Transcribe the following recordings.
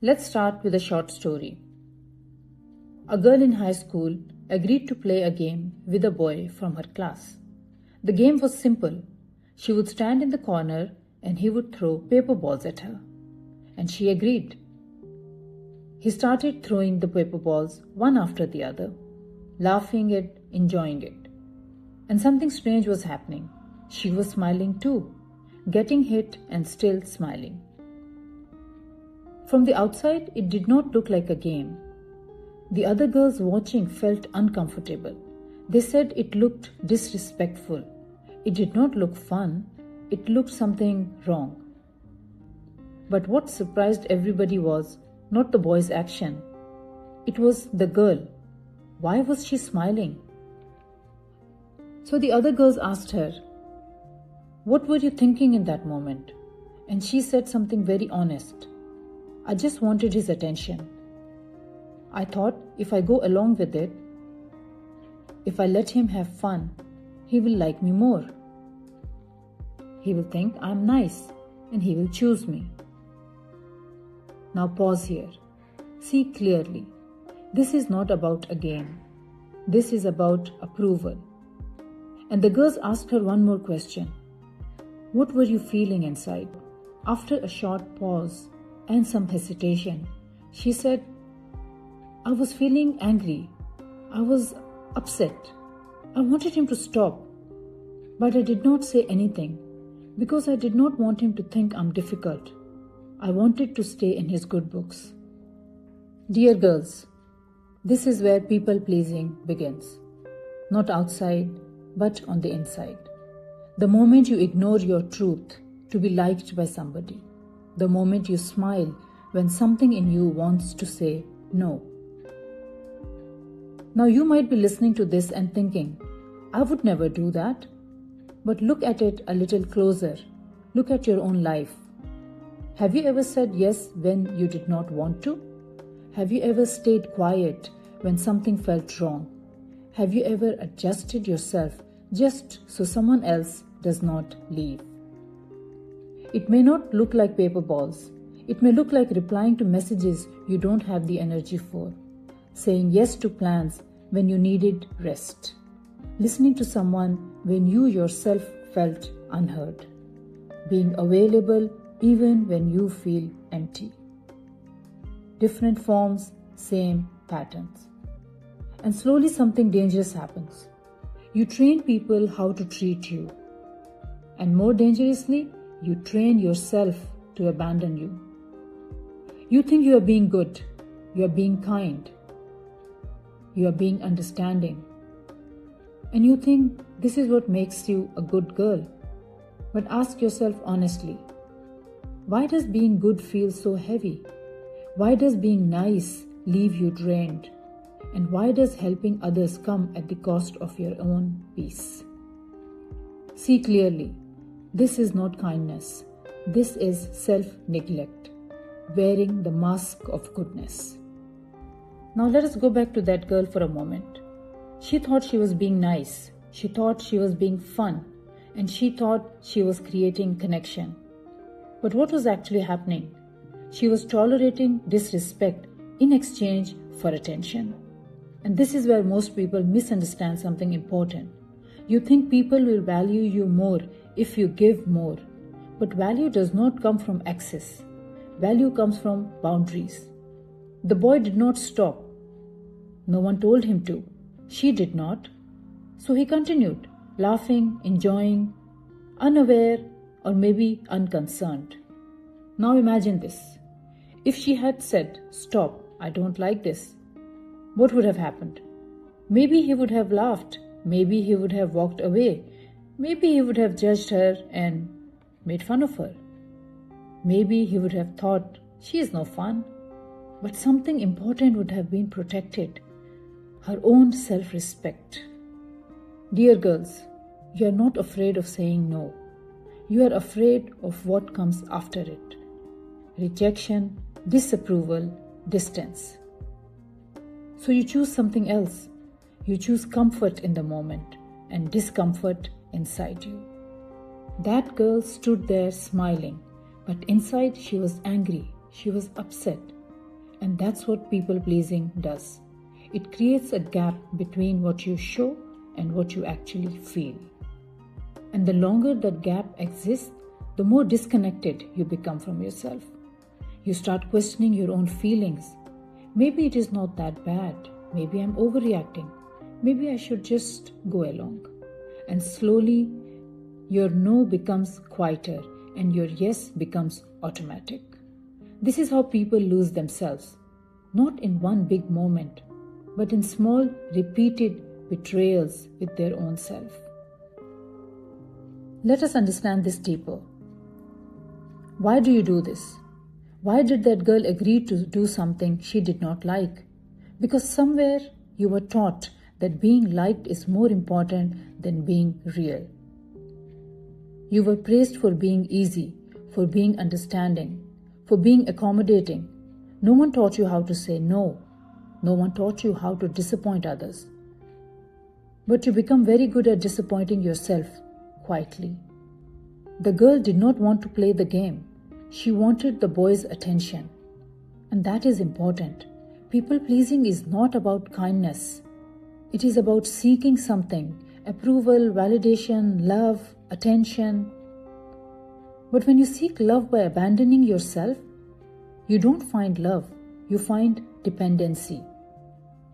Let's start with a short story. A girl in high school agreed to play a game with a boy from her class. The game was simple. She would stand in the corner and he would throw paper balls at her. And she agreed. He started throwing the paper balls one after the other, laughing and enjoying it. And something strange was happening. She was smiling too, getting hit and still smiling. From the outside, it did not look like a game. The other girls watching felt uncomfortable. They said it looked disrespectful. It did not look fun. It looked something wrong. But what surprised everybody was not the boy's action. It was the girl. Why was she smiling? So the other girls asked her, "What were you thinking in that moment?" And she said something very honest. "I just wanted his attention. I thought if I go along with it, if I let him have fun, he will like me more. He will think I'm nice and he will choose me." Now pause here. See clearly. This is not about a game. This is about approval. And the girls asked her one more question. What were you feeling inside? After a short pause and some hesitation, she said, "I was feeling angry. I was upset. I wanted him to stop. But I did not say anything because I did not want him to think I'm difficult. I wanted to stay in his good books." Dear girls, this is where people pleasing begins. Not outside, but on the inside. The moment you ignore your truth to be liked by somebody. The moment you smile when something in you wants to say no. Now you might be listening to this and thinking, "I would never do that." But look at it a little closer. Look at your own life. Have you ever said yes when you did not want to? Have you ever stayed quiet when something felt wrong? Have you ever adjusted yourself just so someone else does not leave? It may not look like paper balls. It may look like replying to messages you don't have the energy for. Saying yes to plans when you needed rest. Listening to someone when you yourself felt unheard. Being available even when you feel empty. Different forms, same patterns. And slowly something dangerous happens. You train people how to treat you. And more dangerously, you train yourself to abandon you. You think you are being good, you are being kind, you are being understanding. And you think this is what makes you a good girl. But ask yourself honestly, why does being good feel so heavy? Why does being nice leave you drained? And why does helping others come at the cost of your own peace? See clearly, this is not kindness. This is self-neglect, wearing the mask of goodness. Now let us go back to that girl for a moment. She thought she was being nice. She thought she was being fun. And she thought she was creating connection. But what was actually happening? She was tolerating disrespect in exchange for attention. And this is where most people misunderstand something important. You think people will value you more if you give more. But value does not come from excess. Value comes from boundaries. The boy did not stop. No one told him to. She did not. So he continued, laughing, enjoying, unaware, or maybe unconcerned. Now imagine this. If she had said, "Stop, I don't like this," what would have happened? Maybe he would have laughed. Maybe he would have walked away. Maybe he would have judged her and made fun of her. Maybe he would have thought, "She is no fun." But something important would have been protected. Her own self-respect. Dear girls, you are not afraid of saying no. You are afraid of what comes after it. Rejection, disapproval, distance. So you choose something else. You choose comfort in the moment and discomfort inside you. That girl stood there smiling, but inside she was angry, she was upset, And that's what people pleasing does. It creates a gap between what you show and what you actually feel. And the longer that gap exists, the more disconnected you become from yourself. You start questioning your own feelings. Maybe it is not that bad. Maybe I'm overreacting. Maybe I should just go along. And slowly, your no becomes quieter and your yes becomes automatic. This is how people lose themselves. Not in one big moment, but in small, repeated betrayals with their own self. Let us understand this deeper. Why do you do this? Why did that girl agree to do something she did not like? Because somewhere you were taught that being liked is more important than being real. You were praised for being easy, for being understanding, for being accommodating. No one taught you how to say no. No one taught you how to disappoint others. But you become very good at disappointing yourself quietly. The girl did not want to play the game. She wanted the boy's attention. And that is important. People pleasing is not about kindness. It is about seeking something, approval, validation, love, attention. But when you seek love by abandoning yourself, you don't find love, you find dependency.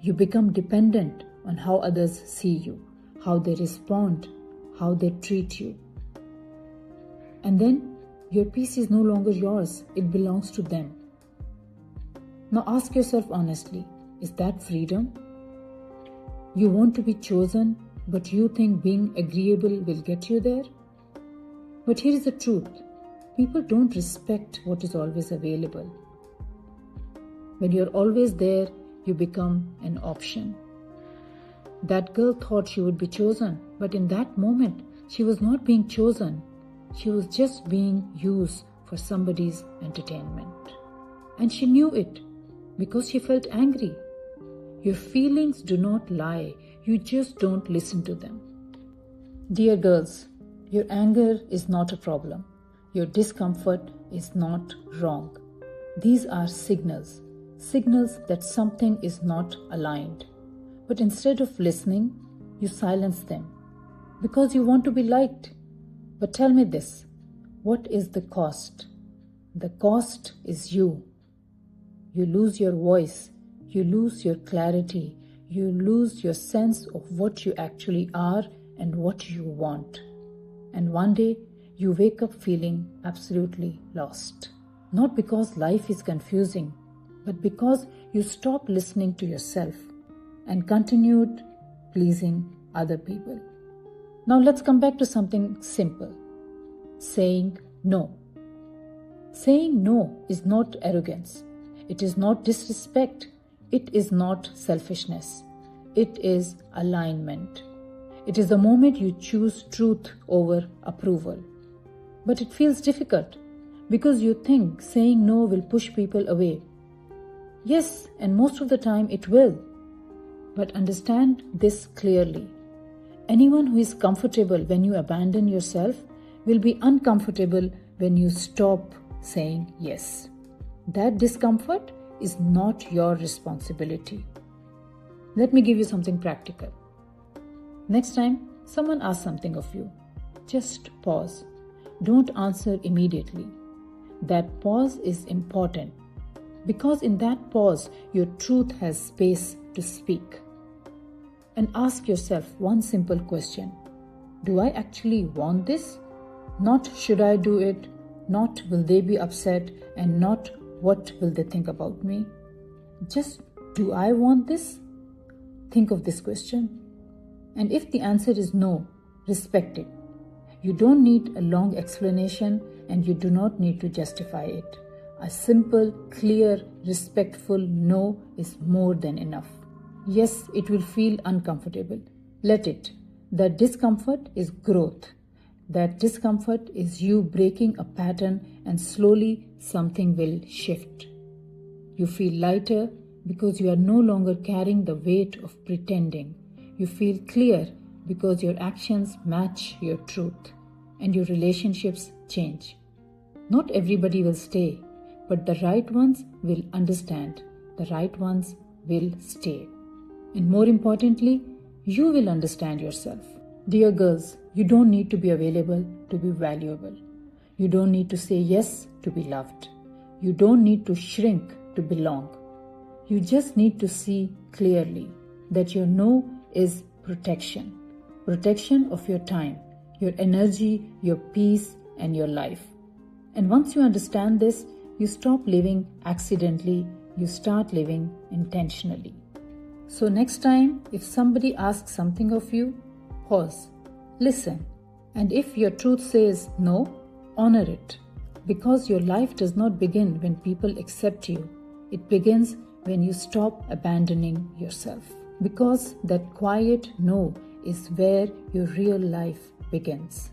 You become dependent on how others see you, how they respond, how they treat you. And then your peace is no longer yours, it belongs to them. Now ask yourself honestly, is that freedom? You want to be chosen, but you think being agreeable will get you there? But here is the truth. People don't respect what is always available. When you're always there, you become an option. That girl thought she would be chosen, but in that moment, she was not being chosen. She was just being used for somebody's entertainment. And she knew it because she felt angry. Your feelings do not lie. You just don't listen to them. Dear girls, your anger is not a problem. Your discomfort is not wrong. These are signals that something is not aligned. But instead of listening, you silence them because you want to be liked. But tell me this, what is the cost? The cost is you. You lose your voice, you lose your clarity, you lose your sense of what you actually are and what you want. And one day, you wake up feeling absolutely lost. Not because life is confusing, but because you stopped listening to yourself and continued pleasing other people. Now let's come back to something simple. Saying no. Saying no is not arrogance. It is not disrespect. It is not selfishness. It is alignment. It is the moment you choose truth over approval. But it feels difficult because you think saying no will push people away. Yes, and most of the time it will. But understand this clearly. Anyone who is comfortable when you abandon yourself will be uncomfortable when you stop saying yes. That discomfort is not your responsibility. Let me give you something practical. Next time someone asks something of you, just pause. Don't answer immediately. That pause is important because in that pause, your truth has space to speak. And ask yourself one simple question. Do I actually want this? Not should I do it, not will they be upset, and not what will they think about me. Just do I want this? Think of this question. And if the answer is no, respect it. You don't need a long explanation and you do not need to justify it. A simple, clear, respectful no is more than enough. Yes, it will feel uncomfortable. Let it. That discomfort is growth. That discomfort is you breaking a pattern and slowly something will shift. You feel lighter because you are no longer carrying the weight of pretending. You feel clear because your actions match your truth and your relationships change. Not everybody will stay, but the right ones will understand the right ones will stay. And more importantly, you will understand yourself. Dear girls, you don't need to be available to be valuable. You don't need to say yes to be loved. You don't need to shrink to belong. You just need to see clearly that your no is protection. Protection of your time, your energy, your peace, and your life. And once you understand this, you stop living accidentally, you start living intentionally. So next time, if somebody asks something of you, pause, listen, and if your truth says no, honor it. Because your life does not begin when people accept you. It begins when you stop abandoning yourself. Because that quiet no is where your real life begins.